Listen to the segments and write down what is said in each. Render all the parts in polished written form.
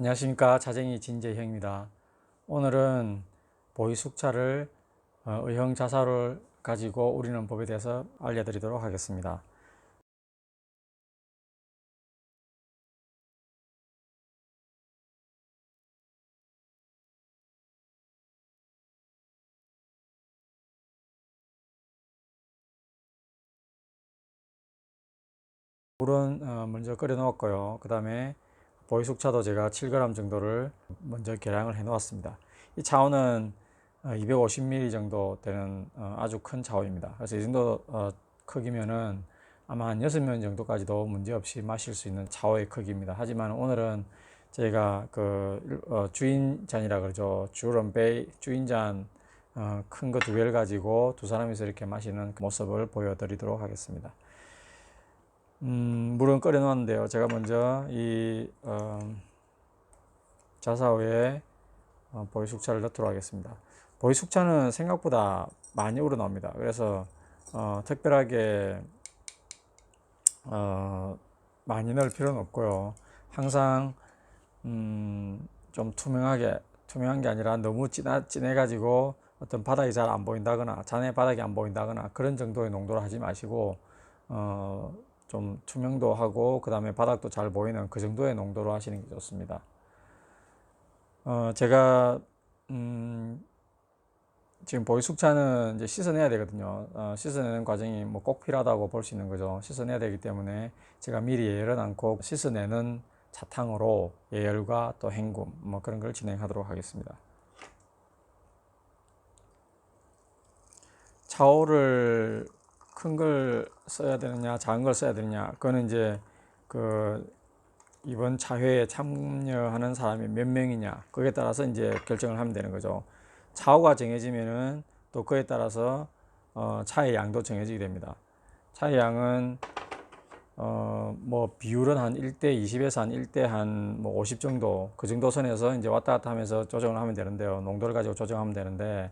안녕하십니까. 자쟁이 진재형입니다. 오늘은 보이숙차를 의형 자사를 가지고 우리는 법에 대해서 알려드리도록 하겠습니다. 물은 먼저 끓여 놓았고요. 그 다음에 보이숙차도 제가 7g 정도를 먼저 계량을 해 놓았습니다. 이 차오는 250ml 정도 되는 아주 큰 차오입니다. 그래서 이 정도 크기면은 아마 한 6명 정도까지도 문제없이 마실 수 있는 차오의 크기입니다. 하지만 오늘은 저희가 주인잔이라 그러죠. 주런베이 주인잔 큰 거 2개를 가지고 두 사람이서 이렇게 마시는 그 모습을 보여드리도록 하겠습니다. 물은 끓여 놓았는데요. 제가 먼저 이 자사오에 보이숙차를 넣도록 하겠습니다. 보이숙차는 생각보다 많이 우러나옵니다. 그래서 특별하게 많이 넣을 필요는 없고요. 항상 좀 투명한 게 아니라 너무 진해 가지고 어떤 바닥이 잘 안 보인다거나 잔의 바닥이 안 보인다거나 그런 정도의 농도를 하지 마시고 좀 투명도 하고 그 다음에 바닥도 잘 보이는 그 정도의 농도로 하시는 게 좋습니다. 제가 지금 보이숙차는 이제 씻어내야 되거든요. 씻어내는 과정이 뭐 꼭 필요하다고 볼 수 있는 거죠. 씻어내야 되기 때문에 제가 미리 예열을 않고 씻어내는 차탕으로 예열과 또 헹굼 뭐 그런 걸 진행하도록 하겠습니다. 차오를 큰 걸 써야 되느냐 작은 걸 써야 되느냐 그거는 이제 이번 차회에 참여하는 사람이 몇 명이냐 그에 따라서 이제 결정을 하면 되는 거죠. 차오가 정해지면은 또 그에 따라서 차의 양도 정해지게 됩니다. 차의 양은 뭐 비율은 한 1대 20에서 한 1대 한 뭐 50 정도 그 정도 선에서 이제 왔다 갔다 하면서 조정을 하면 되는데요. 농도를 가지고 조정하면 되는데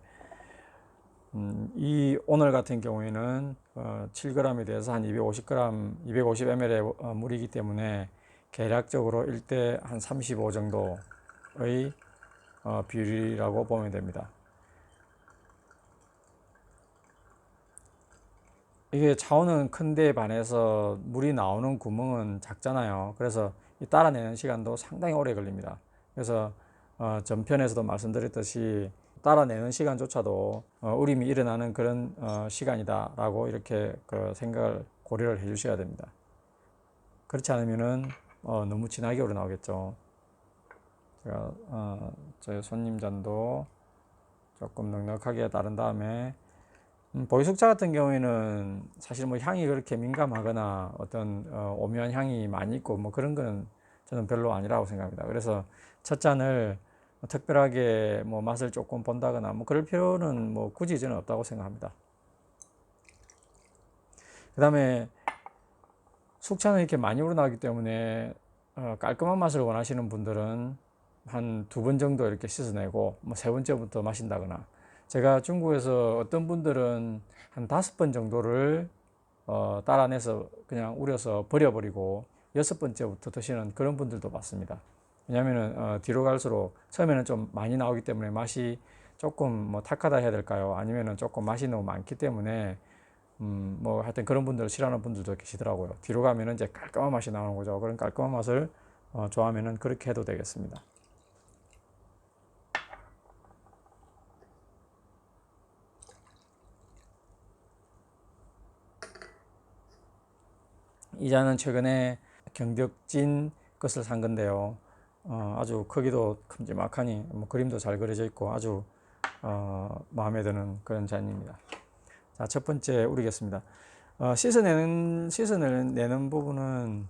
이 오늘 같은 경우에는 7g에 대해서 한 250g, 250ml의 물이기 때문에 계략적으로 1대 한 35 정도의 비율이라고 보면 됩니다. 이게 차오는 큰데 반해서 물이 나오는 구멍은 작잖아요. 그래서 이 따라내는 시간도 상당히 오래 걸립니다. 그래서 전편에서도 말씀드렸듯이 따라내는 시간조차도 우림이 일어나는 그런 시간이다라고 이렇게 그 생각을 고려를 해 주셔야 됩니다. 그렇지 않으면은 너무 진하게 우러나오겠죠. 제가 저희 손님 잔도 조금 넉넉하게 따른 다음에 보이숙차 같은 경우에는 사실 뭐 향이 그렇게 민감하거나 어떤 오묘한 향이 많이 있고 뭐 그런 거는 저는 별로 아니라고 생각합니다. 그래서 첫 잔을 특별하게 뭐 맛을 조금 본다거나 뭐 그럴 필요는 뭐 굳이 저는 없다고 생각합니다. 그 다음에 숙차는 이렇게 많이 우러나기 때문에 깔끔한 맛을 원하시는 분들은 한 2번 정도 이렇게 씻어내고 뭐 3번째부터 마신다거나, 제가 중국에서 어떤 분들은 한 5번 정도를 따라내서 그냥 우려서 버려버리고 6번째부터 드시는 그런 분들도 봤습니다. 왜냐하면 뒤로 갈수록 처음에는 좀 많이 나오기 때문에 맛이 조금 뭐 탁하다 해야 될까요? 아니면은 조금 맛이 너무 많기 때문에 뭐 하여튼 그런 분들 싫어하는 분들도 계시더라고요. 뒤로 가면은 이제 깔끔한 맛이 나오는 거죠. 그런 깔끔한 맛을 좋아하면은 그렇게 해도 되겠습니다. 이 잔은 최근에 경덕진 것을 산 건데요. 아주 크기도 큼지막하니 뭐 그림도 잘 그려져 있고 아주 마음에 드는 그런 잔입니다. 자, 첫 번째 우리겠습니다. 씻어내는 부분은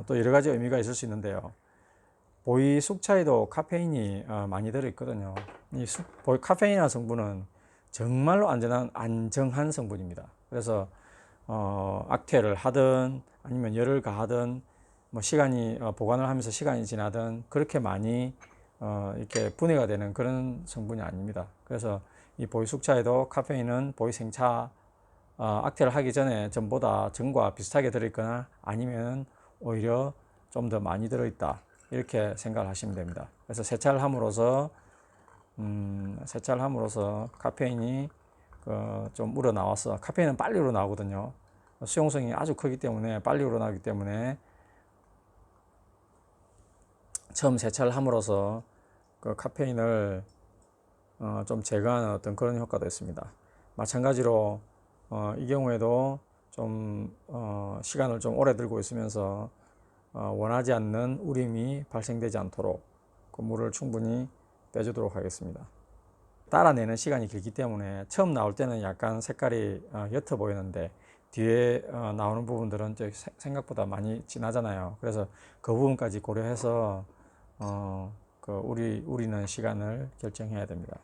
또 여러 가지 의미가 있을 수 있는데요. 보이 숙차에도 카페인이 많이 들어있거든요. 카페인이라는 성분은 정말로 안정한 성분입니다. 그래서 악퇴를 하든 아니면 열을 가하든 뭐 시간이 보관을 하면서 시간이 지나든 그렇게 많이 이렇게 분해가 되는 그런 성분이 아닙니다. 그래서 이 보이 숙차에도 카페인은 보이 생차 악퇴를 하기 전보다 전과 비슷하게 들어있거나 아니면 오히려 좀 더 많이 들어있다. 이렇게 생각을 하시면 됩니다. 그래서 세차를 함으로써 카페인이 좀 우러나와서, 카페인은 빨리 우러나오거든요. 수용성이 아주 크기 때문에 빨리 우러나기 때문에 처음 세차를 함으로써 그 카페인을 좀 제거하는 어떤 그런 효과도 있습니다. 마찬가지로 이 경우에도 좀 시간을 좀 오래 들고 있으면서 원하지 않는 우림이 발생되지 않도록 그 물을 충분히 빼주도록 하겠습니다. 따라내는 시간이 길기 때문에 처음 나올 때는 약간 색깔이 옅어 보이는데 뒤에 나오는 부분들은 생각보다 많이 진하잖아요. 그래서 그 부분까지 고려해서 그 우리는 시간을 결정해야 됩니다.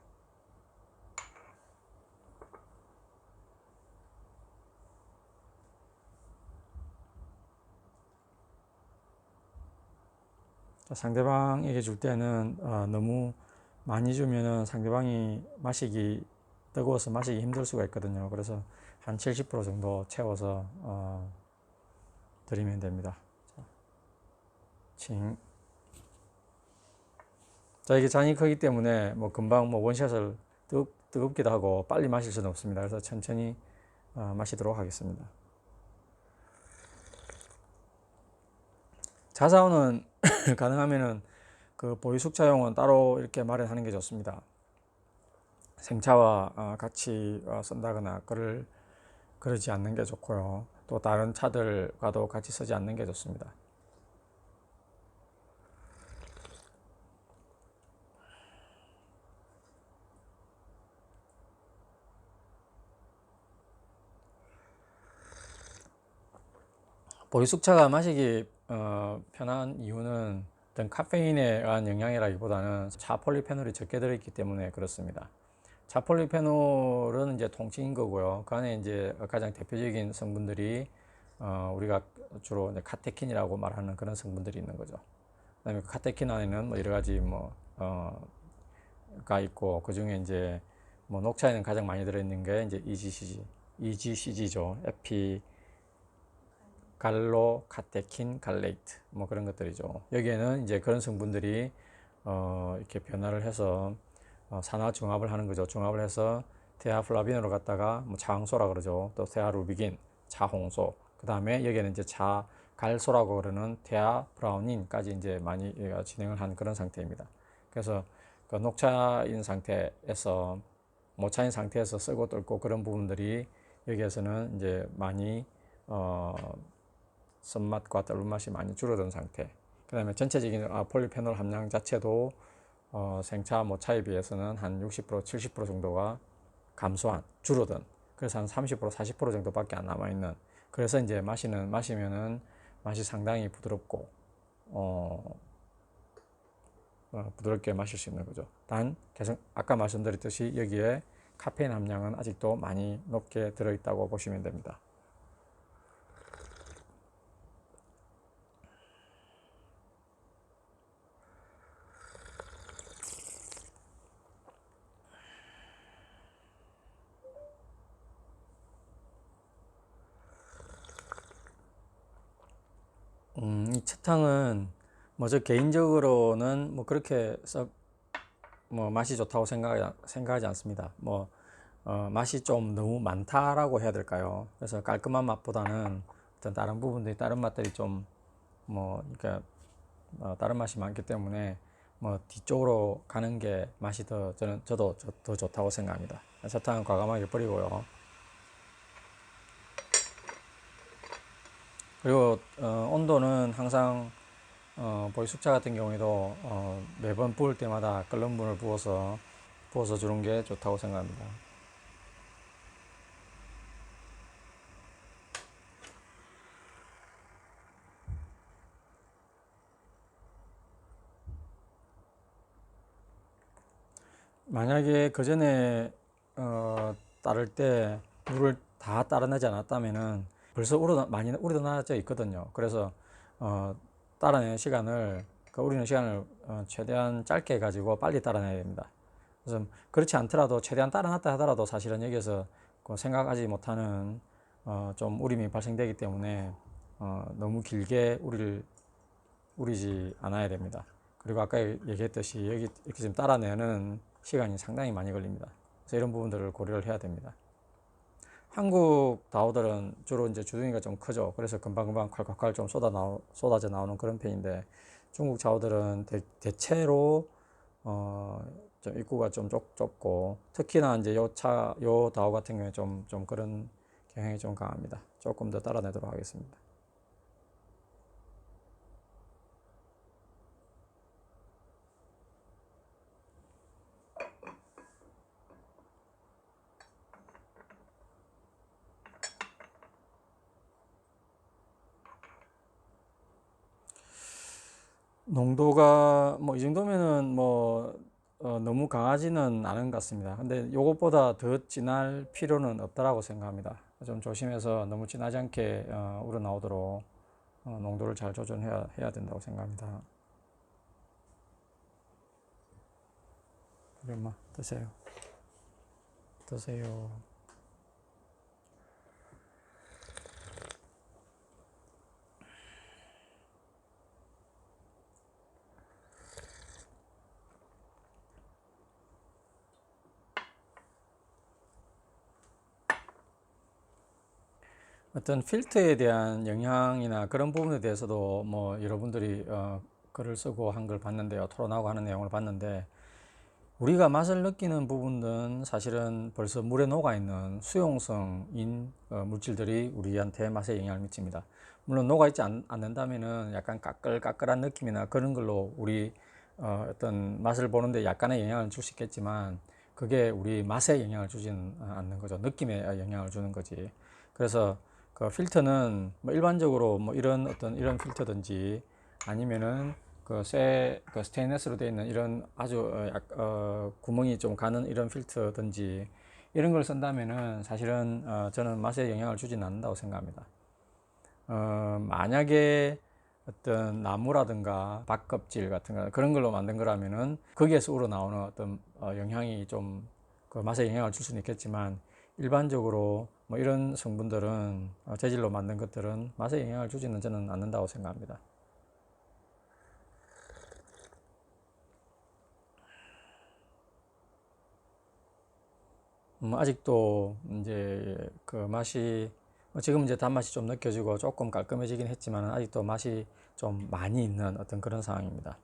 상대방에게 줄 때는 너무 많이 주면은 상대방이 뜨거워서 마시기 힘들 수가 있거든요. 그래서 한 70% 정도 채워서 드리면 됩니다. 칭. 자, 이게 잔이 크기 때문에 뭐 금방 원샷을 뜨겁기도 하고 빨리 마실 수는 없습니다. 그래서 천천히 마시도록 하겠습니다. 자사오는 가능하면은 그 보유 숙차용은 따로 이렇게 마련하는 게 좋습니다. 생차와 같이 쓴다거나 그러지 않는 게 좋고요. 또 다른 차들과도 같이 쓰지 않는 게 좋습니다. 보유 숙차가 마시기 편한 이유는 어떤 카페인에 의한 영향이라기보다는 차폴리페놀이 적게 들어있기 때문에 그렇습니다. 차폴리페놀은 이제 통칭인 거고요. 그 안에 이제 가장 대표적인 성분들이 우리가 주로 이제 카테킨이라고 말하는 그런 성분들이 있는 거죠. 그다음에 카테킨 안에는 뭐 여러 가지 가 있고, 그 중에 이제 녹차에는 가장 많이 들어있는 게 이제 EGCG죠. 갈로카테킨 갈레이트 그런 것들이죠. 여기에는 이제 그런 성분들이 이렇게 변화를 해서 산화 중합을 하는 거죠. 중합을 해서 테아플라빈으로 갖다가 차황소라 그러죠. 또 테아루비긴, 차홍소. 그 다음에 여기에는 이제 갈소라고 그러는 테아브라우닌까지 이제 많이 진행을 한 그런 상태입니다. 그래서 그 녹차인 상태에서 모차인 상태에서 쓰고 뚫고 그런 부분들이 여기에서는 이제 많이 쓴맛과 떫은 맛이 많이 줄어든 상태. 그 다음에 전체적인 폴리페놀 함량 자체도 생차, 모차에 비해서는 한 60%, 70% 정도가 줄어든. 그래서 한 30%, 40% 정도밖에 안 남아있는. 그래서 이제 마시면은 맛이 상당히 부드럽고, 부드럽게 마실 수 있는 거죠. 단, 계속 아까 말씀드렸듯이 여기에 카페인 함량은 아직도 많이 높게 들어있다고 보시면 됩니다. 이 차탕은 저 개인적으로는 그렇게 썩 맛이 좋다고 생각하지 않습니다. 맛이 좀 너무 많다라고 해야 될까요? 그래서 깔끔한 맛보다는 어떤 다른 부분들이, 다른 맛들이 좀 그러니까 다른 맛이 많기 때문에 뒤쪽으로 가는 게 맛이 저도 더 좋다고 생각합니다. 차탕은 과감하게 버리고요. 그리고 온도는 항상 보리 숙차 같은 경우에도 매번 부을 때마다 끓는 물을 부어서 주는 게 좋다고 생각합니다. 만약에 그 전에 따를 때 물을 다 따라내지 않았다면은 벌써 많이 우러나져 있거든요. 그래서 따라내는 시간을 우리는 시간을 최대한 짧게 가지고 빨리 따라내야 됩니다. 그래서 그렇지 않더라도 최대한 따라놨다 하더라도 사실은 여기서 생각하지 못하는 좀 우림이 발생되기 때문에 너무 길게 우릴 우리지 않아야 됩니다. 그리고 아까 얘기했듯이 여기 이렇게 지금 따라내는 시간이 상당히 많이 걸립니다. 그래서 이런 부분들을 고려를 해야 됩니다. 한국 다오들은 주로 이제 주둥이가 좀 크죠. 그래서 금방금방 콸콸콸 좀 쏟아져 나오는 그런 편인데, 중국 좌우들은 대체로 좀 입구가 좀 좁고, 특히나 이제 요 다오 같은 경우에 좀 그런 경향이 좀 강합니다. 조금 더 따라내도록 하겠습니다. 농도가 뭐 이 정도면은 뭐 너무 강하지는 않은 것 같습니다. 근데 요것보다 더 진할 필요는 없다라고 생각합니다. 좀 조심해서 너무 진하지 않게 우러나오도록 농도를 잘 조절해야 된다고 생각합니다. 우리 엄마 드세요. 드세요. 어떤 필터에 대한 영향이나 그런 부분에 대해서도 뭐 여러분들이 글을 쓰고 한 걸 봤는데요. 토론하고 하는 내용을 봤는데, 우리가 맛을 느끼는 부분은 사실은 벌써 물에 녹아있는 수용성인 물질들이 우리한테 맛에 영향을 미칩니다. 물론 녹아있지 않는다면은 약간 까끌까끌한 느낌이나 그런 걸로 우리 어떤 맛을 보는데 약간의 영향을 줄 수 있겠지만, 그게 우리 맛에 영향을 주지는 않는 거죠. 느낌에 영향을 주는 거지. 그래서 그 필터는 뭐 일반적으로 뭐 이런 필터든지, 아니면은 그 스테인리스로 되어 있는 이런 아주 구멍이 좀 가는 이런 필터든지, 이런 걸 쓴다면은 사실은 저는 맛에 영향을 주지는 않는다고 생각합니다. 만약에 어떤 나무라든가 박껍질 같은 거 그런 걸로 만든 거라면은 거기에서 우러나오는 어떤 영향이 좀 그 맛에 영향을 줄 수는 있겠지만, 일반적으로 뭐 이런 성분들은 재질로 만든 것들은 맛에 영향을 주지는 저는 않는다고 생각합니다. 아직도 이제 그 맛이 지금 이제 단맛이 좀 느껴지고 조금 깔끔해지긴 했지만, 아직도 맛이 좀 많이 있는 어떤 그런 상황입니다.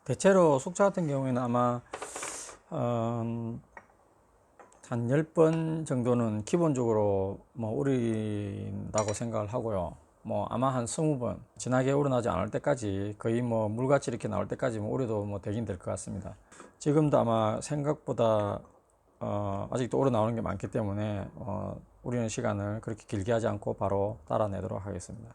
대체로 숙차 같은 경우에는 아마 한 10번 정도는 기본적으로 뭐 우린다고 생각을 하고요. 뭐 아마 한 20번 진하게 우러나지 않을 때까지, 거의 뭐 물같이 이렇게 나올 때까지 뭐 우려도 뭐 되긴 될 것 같습니다. 지금도 아마 생각보다 아직도 우러나오는 게 많기 때문에 우리는 시간을 그렇게 길게 하지 않고 바로 따라내도록 하겠습니다.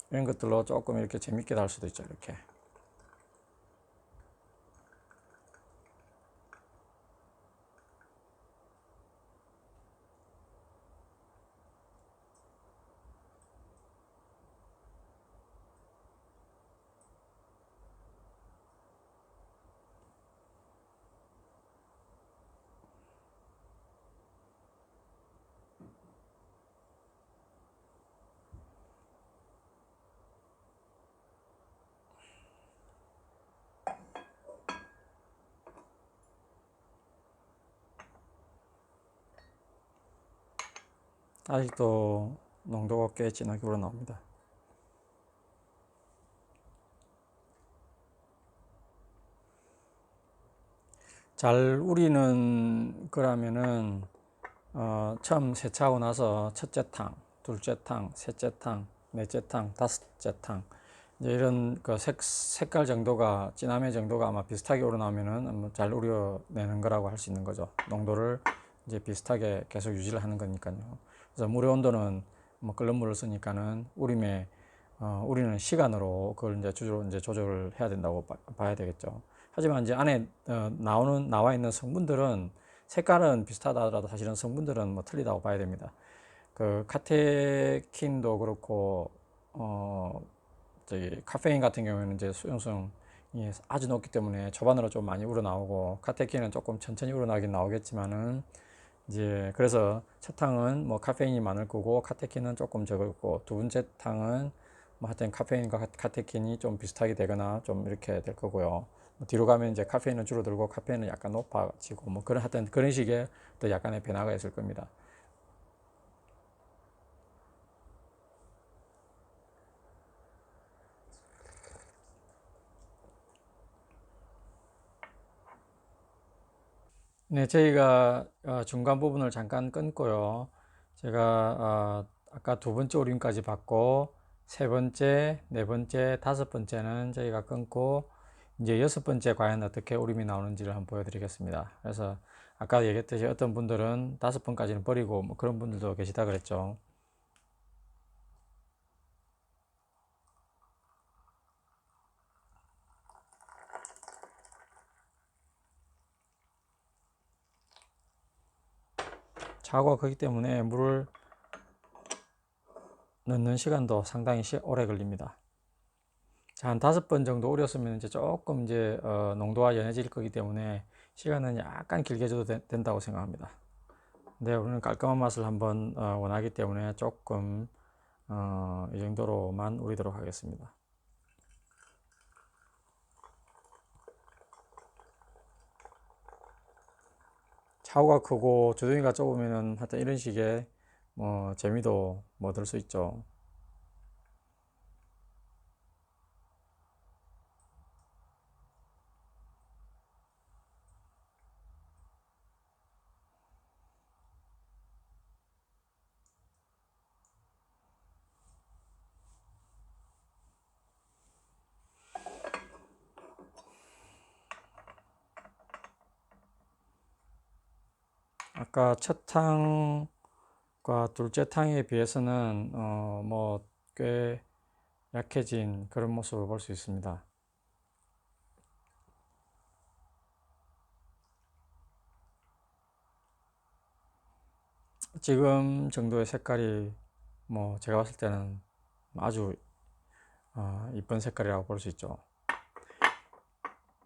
이런 것들로 조금 이렇게 재밌게 달 수도 있죠. 이렇게. 아직도 농도가 꽤 진하게 우러나옵니다. 잘 우리는 거라면은 처음 세차하고 나서 첫째 탕, 둘째 탕, 셋째 탕, 넷째 탕, 다섯째 탕 이제 이런 그 색깔 정도가 진함의 정도가 아마 비슷하게 우러나오면은 잘 우려내는 거라고 할 수 있는 거죠. 농도를 이제 비슷하게 계속 유지를 하는 거니까요. 그래서 물의 온도는 뭐 끓는 물을 쓰니까는 우리는 시간으로 그걸 이제 조절을 해야 된다고 봐야 되겠죠. 하지만 이제 안에 나와 있는 성분들은 색깔은 비슷하다 하더라도 사실은 성분들은 뭐 틀리다고 봐야 됩니다. 그 카테킨도 그렇고 저기 카페인 같은 경우에는 이제 수용성이 아주 높기 때문에 초반으로 좀 많이 우러나오고 카테킨은 조금 천천히 우러나긴 나오겠지만은 이제 그래서 첫 탕은 뭐 카페인이 많을 거고 카테킨은 조금 적을 거고 두 번째 탕은 뭐 하여튼 카페인과 카테킨이 좀 비슷하게 되거나 좀 이렇게 될 거고요. 뒤로 가면 이제 카페인은 줄어들고 카페인은 약간 높아지고 뭐 그런 하여튼 그런 식의 또 약간의 변화가 있을 겁니다. 네, 저희가 중간 부분을 잠깐 끊고요. 제가 아까 두 번째 오림까지 받고 세 번째, 네 번째, 다섯 번째는 저희가 끊고 이제 여섯 번째 과연 어떻게 오림이 나오는지를 한번 보여드리겠습니다. 그래서 아까 얘기했듯이 어떤 분들은 다섯 번까지는 버리고 뭐 그런 분들도 계시다 그랬죠. 차고가 크기 때문에 물을 넣는 시간도 상당히 오래 걸립니다. 자, 한 다섯 번 정도 우렸으면 이제 조금 이제 농도가 연해질 거기 때문에 시간은 약간 길게 줘도 된다고 생각합니다. 근데 우리는 깔끔한 맛을 한번 원하기 때문에 조금 이 정도로만 우리도록 하겠습니다. 차후가 크고 주둥이가 좁으면은 하여튼 이런 식의 뭐 재미도 뭐 들 수 있죠. 아까 첫 탕과 둘째 탕에 비해서는 뭐 꽤 약해진 그런 모습을 볼 수 있습니다. 지금 정도의 색깔이 뭐 제가 봤을 때는 아주 이쁜 색깔이라고 볼 수 있죠.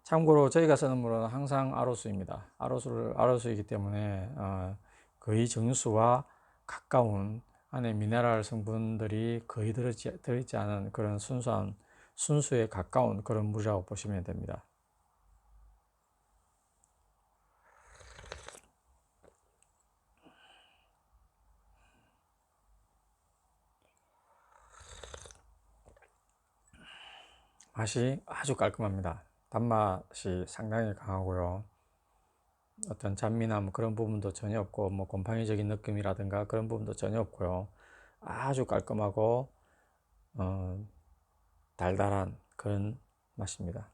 참고로 저희가 쓰는 물은 항상 아로수입니다. 아로수이기 때문에 거의 정수와 가까운 안에 미네랄 성분들이 거의 들어있지 않은 그런 순수에 가까운 그런 물이라고 보시면 됩니다. 맛이 아주 깔끔합니다. 단맛이 상당히 강하고요. 어떤 잡미나 뭐 그런 부분도 전혀 없고 뭐 곰팡이적인 느낌이라든가 그런 부분도 전혀 없고요. 아주 깔끔하고 어, 달달한 그런 맛입니다.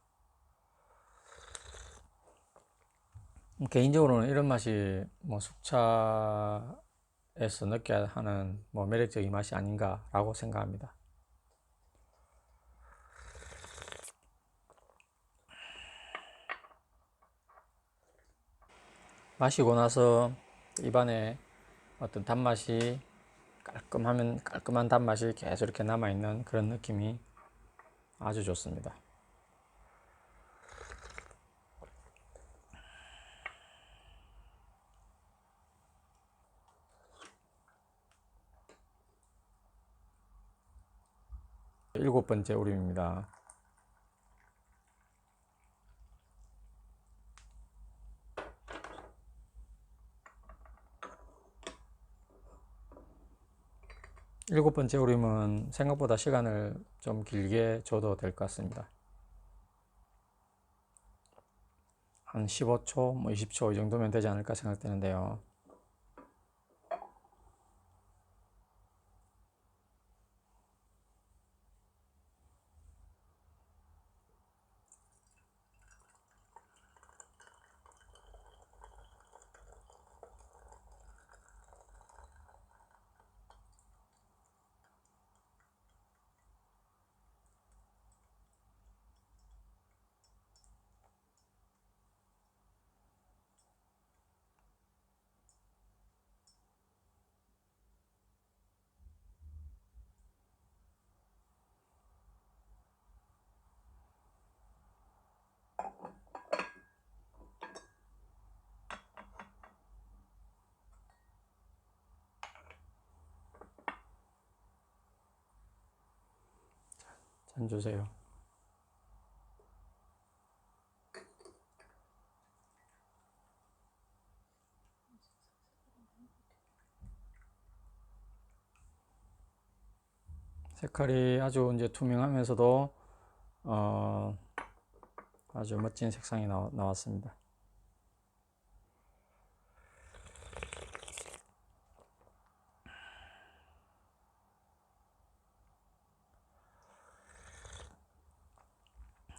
개인적으로는 이런 맛이 뭐 숙차에서 느껴야 하는 뭐 매력적인 맛이 아닌가라고 생각합니다. 마시고 나서 입안에 어떤 단맛이 깔끔한 단맛이 계속 이렇게 남아있는 그런 느낌이 아주 좋습니다. 일곱 번째 우림입니다. 일곱 번째 우림은 생각보다 시간을 좀 길게 줘도 될 것 같습니다. 한 15초, 뭐 20초 이 정도면 되지 않을까 생각되는데요. 잔 주세요. 색깔이 아주 이제 투명하면서도 아주 멋진 색상이 나왔습니다.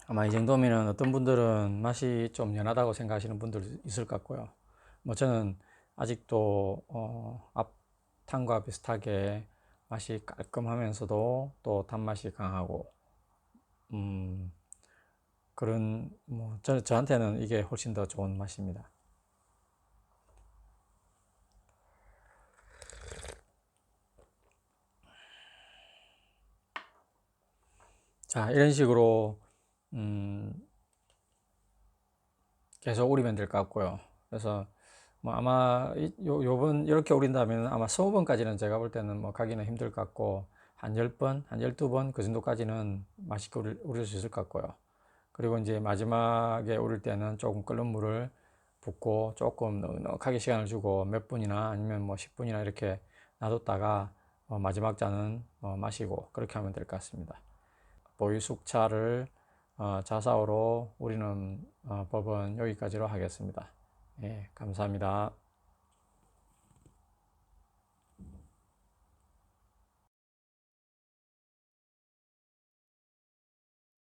아마 이 정도면 어떤 분들은 맛이 좀 연하다고 생각하시는 분들 있을 것 같고요. 뭐 저는 아직도 앞탕과 비슷하게 맛이 깔끔하면서도 또 단맛이 강하고 그런 뭐 저한테는 이게 훨씬 더 좋은 맛입니다. 자, 이런 식으로 계속 우리면 될 것 같고요. 그래서 뭐 아마 요번 이렇게 우린다면 아마 20번까지는 제가 볼 때는 뭐 가기는 힘들 것 같고 한 10번, 한 12번 그 정도까지는 맛있게 우릴 수 있을 것 같고요. 그리고 이제 마지막에 우릴 때는 조금 끓는 물을 붓고 조금 넉넉하게 시간을 주고 몇 분이나 아니면 뭐 10분이나 이렇게 놔뒀다가 마지막 잔은 마시고 그렇게 하면 될 것 같습니다. 보이숙차를 자사오로 우리는 법은 여기까지로 하겠습니다. 예, 감사합니다.